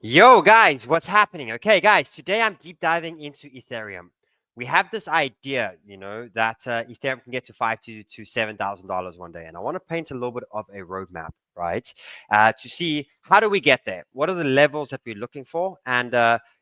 Yo, guys, what's happening? Okay, guys, today I'm deep diving into Ethereum. We have this idea, that Ethereum can get to $5,000 to $7,000 one day. And I want to paint a little bit of a roadmap, right? To see how do we get there? What are the levels that we're looking for? And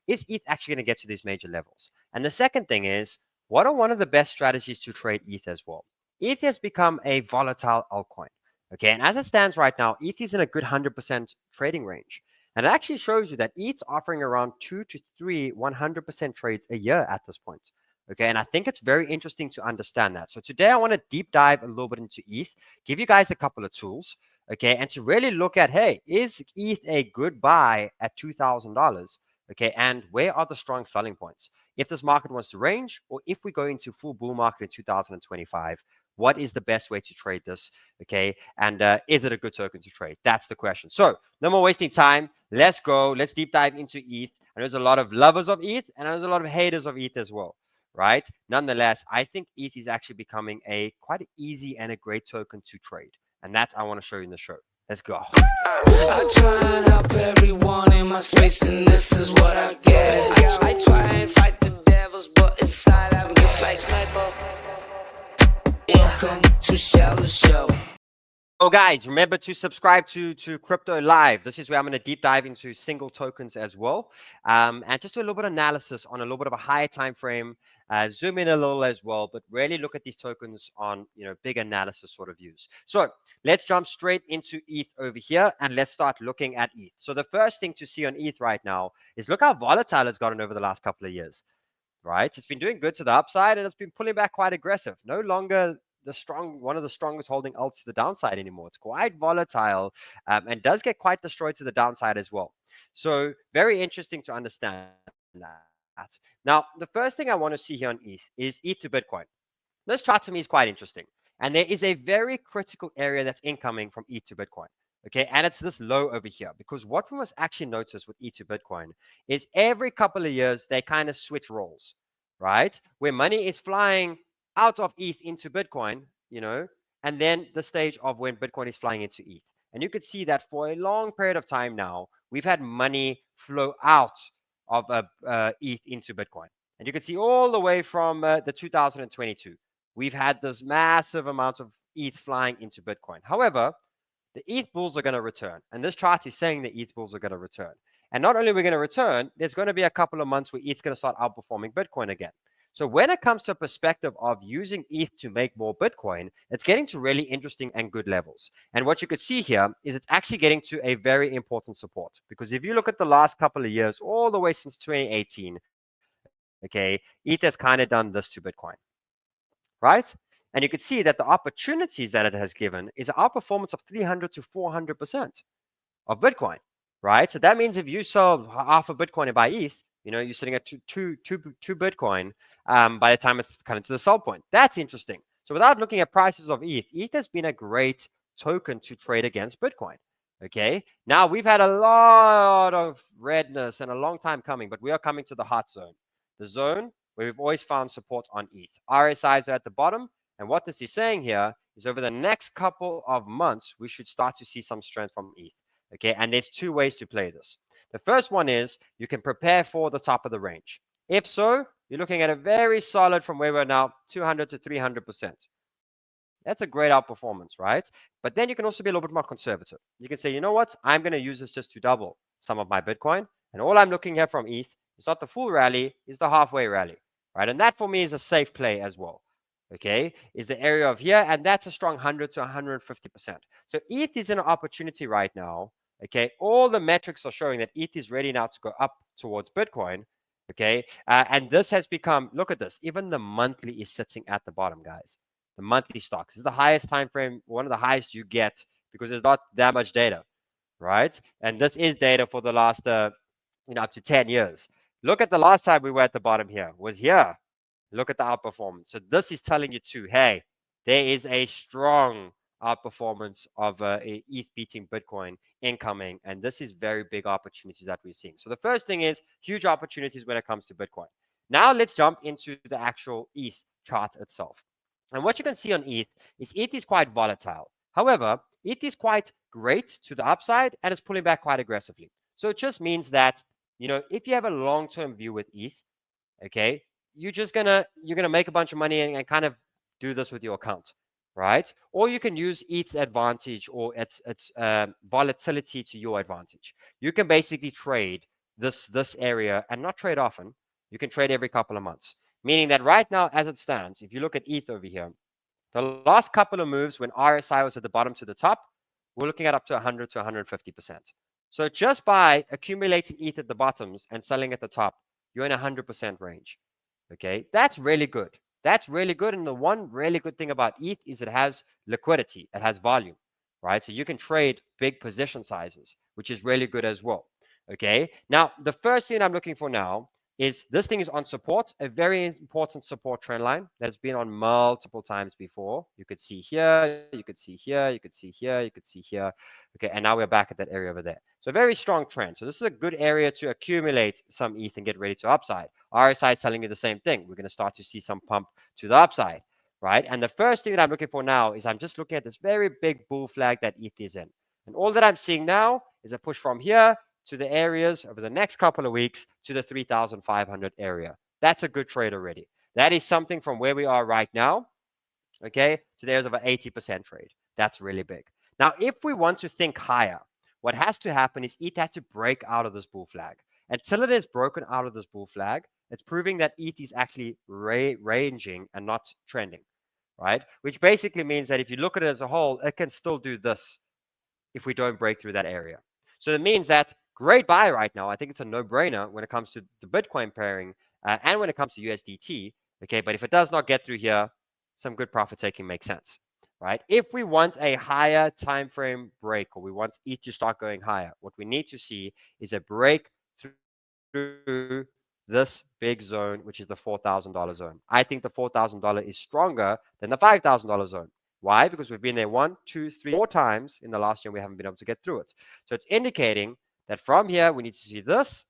is ETH actually going to get to these major levels? And the second thing is, what are one of the best strategies to trade ETH as well? ETH has become a volatile altcoin. Okay, and as it stands right now, ETH is in a good 100% trading range. And it actually shows you that ETH's offering around 2 to 3 100% trades a year at this point. Okay, and I think it's very interesting to understand that. So today I want to deep dive a little bit into ETH, give you guys a couple of tools, okay, and to really look at, hey, is ETH a good buy at $2,000? Okay, and where are the strong selling points? If this market wants to range, or if we go into full bull market in 2025, what is the best way to trade this? Okay, and is it a good token to trade? That's the question. So no more wasting time. Let's go. Let's deep dive into ETH. And there's a lot of lovers of ETH, and there's a lot of haters of ETH as well, right? Nonetheless, I think ETH is actually becoming a quite easy and a great token to trade. And that's I want to show you in the show. Let's go. I try and help everyone in my space, and this is what I get. I try and fight the devils, but inside I'm just like sniper. Welcome to Sheldon Show. Oh, guys, remember to subscribe to Crypto Live. This is where I'm going to deep dive into single tokens as well, and just do a little bit of analysis on a little bit of a higher time frame, zoom in a little as well, but really look at these tokens on big analysis sort of views. So let's jump straight into ETH over here, and let's start looking at ETH. So the first thing to see on ETH right now is look how volatile it's gotten over the last couple of years, right? It's been doing good to the upside, and it's been pulling back quite aggressive. No longer one of the strongest holding alts to the downside anymore. It's quite volatile and does get quite destroyed to the downside as well. So very interesting to understand that. Now, the first thing I want to see here on ETH is ETH to Bitcoin. This chart to me is quite interesting. And there is a very critical area that's incoming from ETH to Bitcoin. Okay, and it's this low over here, because what we must actually notice with ETH to Bitcoin is every couple of years, they kind of switch roles, right? Where money is flying out of ETH into Bitcoin, and then the stage of when Bitcoin is flying into ETH. And you could see that for a long period of time now, we've had money flow out of ETH into Bitcoin. And you can see all the way from the 2022, we've had this massive amount of ETH flying into Bitcoin. However, the ETH bulls are going to return. And this chart is saying the ETH bulls are going to return. And not only are we going to return, there's going to be a couple of months where ETH's going to start outperforming Bitcoin again. So when it comes to a perspective of using ETH to make more Bitcoin, it's getting to really interesting and good levels. And what you could see here is it's actually getting to a very important support. Because if you look at the last couple of years, all the way since 2018, okay, ETH has kind of done this to Bitcoin, right? And you could see that the opportunities that it has given is an outperformance of 300 to 400% of Bitcoin, right? So that means if you sell half a Bitcoin and buy ETH, you're sitting at two Bitcoin by the time it's kind of to the sell point. That's interesting. So without looking at prices of ETH, ETH has been a great token to trade against Bitcoin. Okay. Now we've had a lot of redness and a long time coming, but we are coming to the hot zone. The zone where we've always found support on ETH. RSIs are at the bottom. And what this is saying here is over the next couple of months, we should start to see some strength from ETH. Okay. And there's two ways to play this. The first one is you can prepare for the top of the range. If so, you're looking at a very solid from where we're now, 200 to 300%. That's a great outperformance, right? But then you can also be a little bit more conservative. You can say, you know what? I'm going to use this just to double some of my Bitcoin. And all I'm looking at from ETH is not the full rally, it's the halfway rally, right? And that for me is a safe play as well. Okay, is the area of here. And that's a strong 100 to 150%. So ETH is an opportunity right now. Okay, all the metrics are showing that ETH is ready now to go up towards Bitcoin. Okay, and this has become, look at this, even the monthly is sitting at the bottom, guys. The monthly stocks this is the highest time frame, one of the highest you get, because there's not that much data, right? And this is data for the last, up to 10 years. Look at the last time we were at the bottom here, was here. Look at the outperformance. So this is telling you too, hey, there is a strong outperformance of ETH beating Bitcoin incoming. And this is very big opportunities that we're seeing. So the first thing is huge opportunities when it comes to Bitcoin. Now let's jump into the actual ETH chart itself. And what you can see on ETH is quite volatile. However, ETH is quite great to the upside and it's pulling back quite aggressively. So it just means that, if you have a long-term view with ETH, okay, you're gonna make a bunch of money and kind of do this with your account, right? Or you can use ETH's advantage or its volatility to your advantage. You can basically trade this area and not trade often. You can trade every couple of months, meaning that right now, as it stands, if you look at ETH over here, the last couple of moves when RSI was at the bottom to the top, we're looking at up to 100 to 150%. So just by accumulating ETH at the bottoms and selling at the top, you're in 100% range. Okay, that's really good. That's really good. And the one really good thing about ETH is it has liquidity, it has volume, right? So you can trade big position sizes, which is really good as well. Okay, now the first thing I'm looking for now is this thing is on support, a very important support trend line that's been on multiple times before. You could see here, you could see here, you could see here, you could see here. Okay, and now we're back at that area over there. So a very strong trend. So this is a good area to accumulate some ETH and get ready to upside. RSI is telling you the same thing. We're going to start to see some pump to the upside, right? And the first thing that I'm looking for now is I'm just looking at this very big bull flag that ETH is in. And all that I'm seeing now is a push from here to the areas over the next couple of weeks to the 3,500 area. That's a good trade already. That is something from where we are right now, okay, to there's over 80% trade. That's really big. Now, if we want to think higher, what has to happen is ETH has to break out of this bull flag. Until it is broken out of this bull flag, it's proving that ETH is actually ranging and not trending, right? Which basically means that if you look at it as a whole, it can still do this if we don't break through that area. So it means that great buy right now. I think it's a no-brainer when it comes to the Bitcoin pairing and when it comes to USDT. Okay, but if it does not get through here, some good profit taking makes sense, right? If we want a higher time frame break or we want ETH to start going higher, what we need to see is a break through this big zone, which is the $4,000 zone. I think the $4,000 is stronger than the $5,000 zone. Why? Because we've been there 1, 2, 3, 4 times in the last year. We haven't been able to get through it. So it's indicating that from here, we need to see this.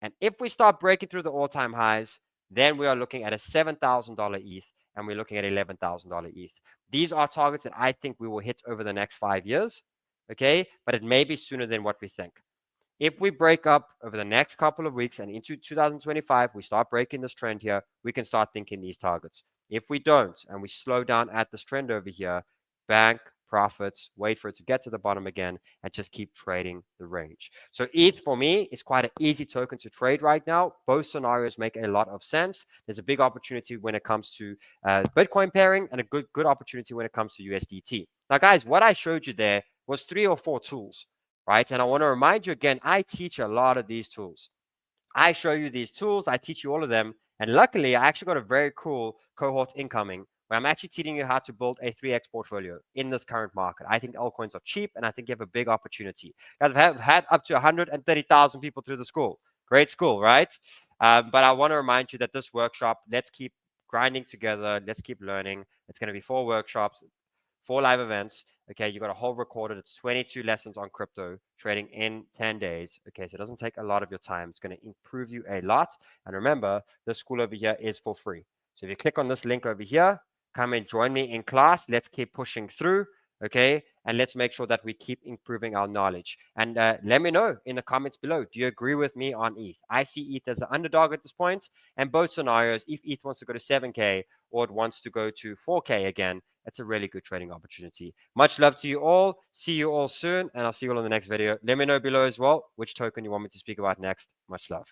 And if we start breaking through the all-time highs, then we are looking at a $7,000 ETH and we're looking at $11,000 ETH. These are targets that I think we will hit over the next 5 years. Okay, but it may be sooner than what we think. If we break up over the next couple of weeks and into 2025, we start breaking this trend here, we can start thinking these targets. If we don't, and we slow down at this trend over here, bank profits, wait for it to get to the bottom again, and just keep trading the range. So ETH for me is quite an easy token to trade right now. Both scenarios make a lot of sense. There's a big opportunity when it comes to Bitcoin pairing and a good opportunity when it comes to USDT. Now, guys, what I showed you there was 3 or 4 tools, right? And I want to remind you again, I teach a lot of these tools. I show you these tools, I teach you all of them. And luckily, I actually got a very cool cohort incoming where I'm actually teaching you how to build a 3x portfolio in this current market. I think altcoins are cheap and I think you have a big opportunity. Guys, I've had up to 130,000 people through the school. Great school, right? But I want to remind you that this workshop, let's keep grinding together. Let's keep learning. It's going to be 4 workshops, 4 live events. Okay, you got a whole recorded. It's 22 lessons on crypto trading in 10 days. Okay, so it doesn't take a lot of your time. It's going to improve you a lot. And remember, this school over here is for free. So if you click on this link over here, come and join me in class. Let's keep pushing through. Okay, and let's make sure that we keep improving our knowledge. And let me know in the comments below, do you agree with me on ETH? I see ETH as an underdog at this point, and both scenarios, if ETH wants to go to 7K or it wants to go to 4K again, it's a really good trading opportunity. Much love to you all. See you all soon, and I'll see you all in the next video. Let me know below as well which token you want me to speak about next. Much love.